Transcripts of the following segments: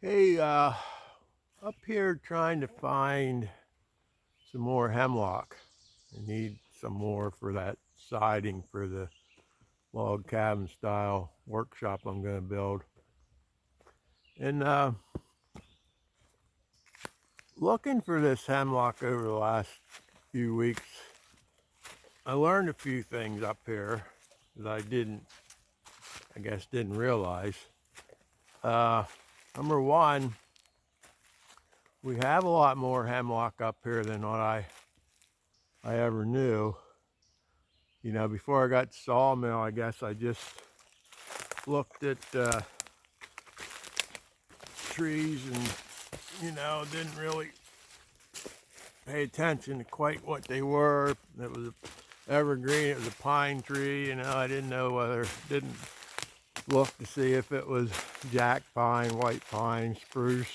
Hey, up here trying to find some more hemlock. I need some more for that siding for the log cabin style workshop I'm going to build. And looking for this hemlock over the last few weeks, I learned a few things up here that I guess didn't realize. Number one, we have a lot more hemlock up here than what I ever knew. You know, before I got to sawmill, I guess I just looked at trees and, didn't really pay attention to quite what they were. It was evergreen, it was a pine tree, I didn't know whether, didn't look to see if it was jack pine, white pine, spruce.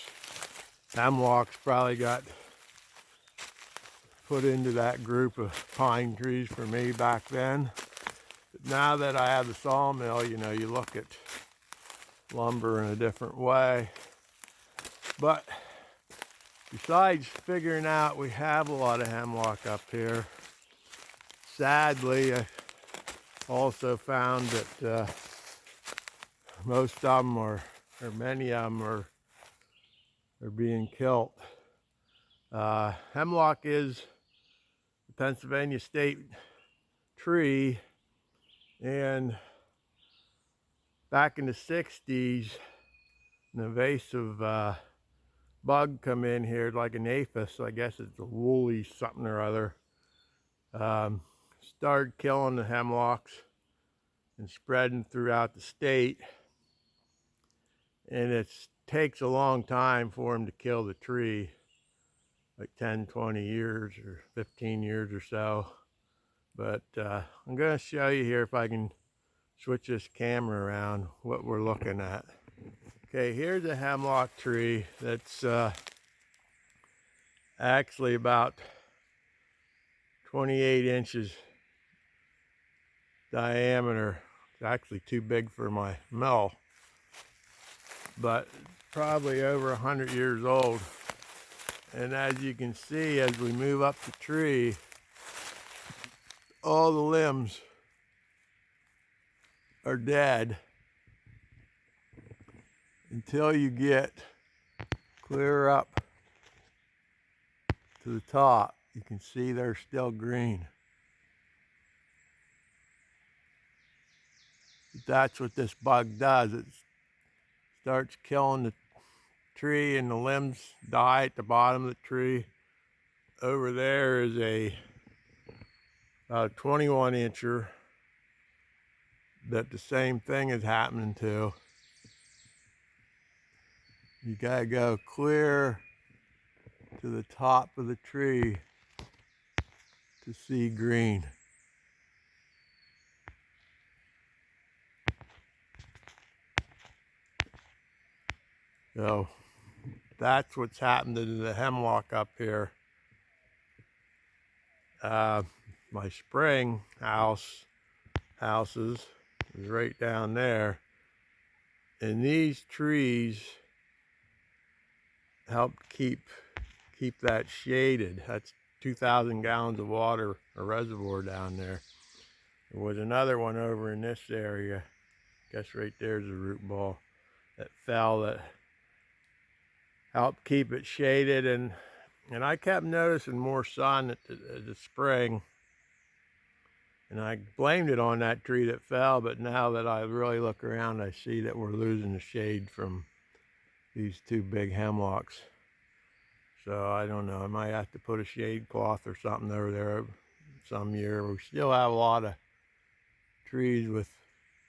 Hemlock's probably got put into that group of pine trees for me back then. But now that I have the sawmill, you look at lumber in a different way. But besides figuring out we have a lot of hemlock up here, sadly, I also found that most of them or many of them are being killed. Hemlock is the Pennsylvania state tree, and back in the 60s, an invasive bug come in here like an aphis, I guess it's a woolly something or other, started killing the hemlocks and spreading throughout the state. And it takes a long time for them to kill the tree, like 10, 20 years or 15 years or so. But I'm going to show you here, if I can switch this camera around, what we're looking at. Okay, here's a hemlock tree that's actually about 28 inches diameter. It's actually too big for my mill, but probably over 100 years old. And as you can see, as we move up the tree, all the limbs are dead until you get clear up to the top. You can see they're still green. That's what this bug does. It starts killing the tree and the limbs die at the bottom of the tree. Over there is about a 21 incher that the same thing is happening to. You gotta go clear to the top of the tree to see green. So that's what's happened to the hemlock up here. My spring houses is right down there, and these trees help keep that shaded. That's 2,000 gallons of water, a reservoir down there. There was another one over in this area, I guess right there's a root ball that fell, that helped keep it shaded. And I kept noticing more sun at the spring, and I blamed it on that tree that fell. But now that I really look around, I see that we're losing the shade from these two big hemlocks. So I don't know, I might have to put a shade cloth or something over there some year. We still have a lot of trees with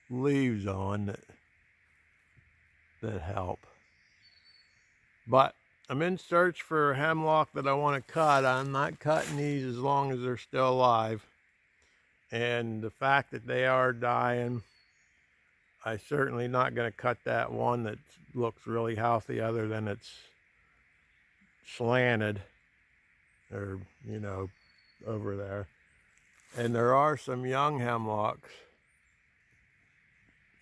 leaves on that help. But I'm in search for a hemlock that I want to cut. I'm not cutting these as long as they're still alive. And the fact that they are dying, I'm certainly not going to cut that one that looks really healthy, other than it's slanted, or over there. And there are some young hemlocks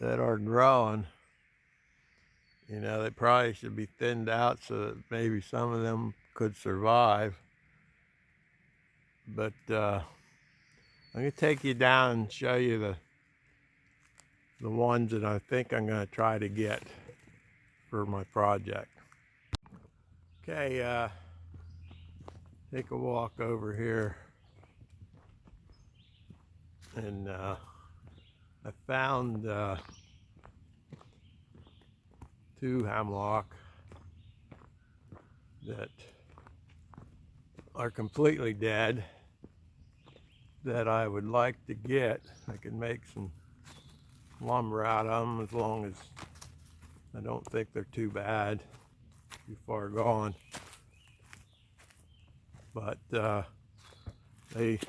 that are growing, You know, they probably should be thinned out so that maybe some of them could survive. But I'm going to take you down and show you the ones that I think I'm going to try to get for my project. Okay, take a walk over here, and I found 2 hemlock that are completely dead that I would like to get. I can make some lumber out of them as long as I don't think they're too bad, too far gone. But they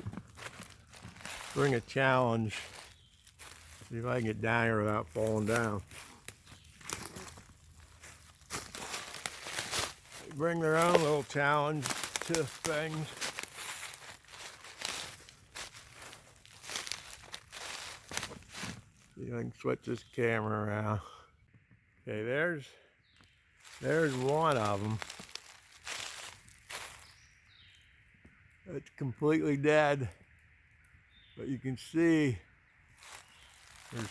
bring a challenge. See if I can get down here without falling down. They bring their own little challenge to things. See if I can switch this camera around. Okay, there's one of them. It's completely dead, but you can see there's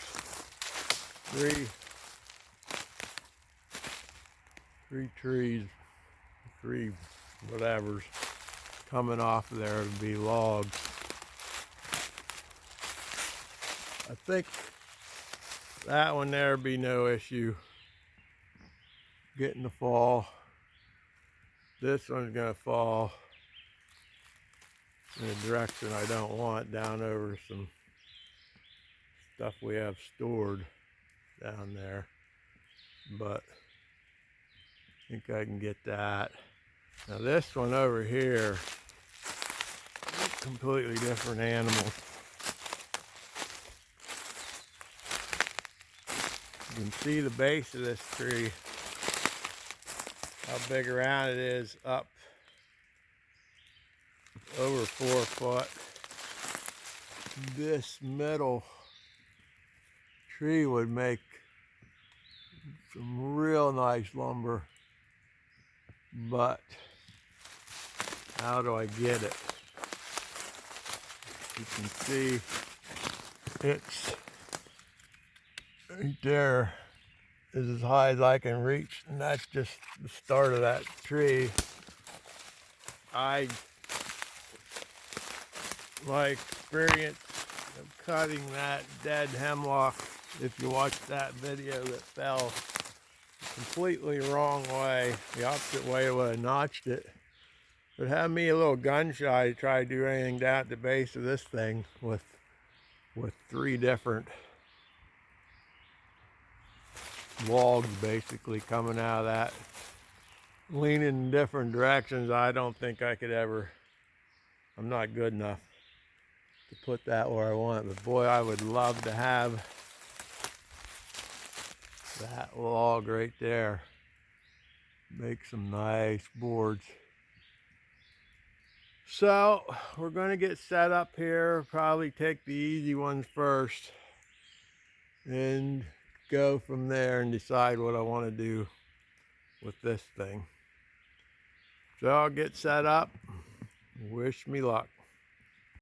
three trees, 3 whatevers coming off of there to be logs. I think that one there would be no issue getting to fall. This one's gonna fall in a direction I don't want, down over some stuff we have stored down there, but I think I can get that. Now this one over here, completely different animal. You can see the base of this tree, how big around it is, up over 4 foot. This middle tree would make some real nice lumber, but how do I get it? You can see it's right there is as high as I can reach, and that's just the start of that tree. My experience of cutting that dead hemlock, if you watch that video that fell completely wrong way, the opposite way I would have notched it, it would have me a little gun shy to try to do anything down at the base of this thing with 3 different logs basically coming out of that, leaning in different directions. I don't think I could ever, I'm not good enough to put that where I want, but boy, I would love to have that log right there. Make some nice boards. So we're going to get set up here, probably take the easy ones first and go from there and decide what I want to do with this thing. So I'll get set up. Wish me luck.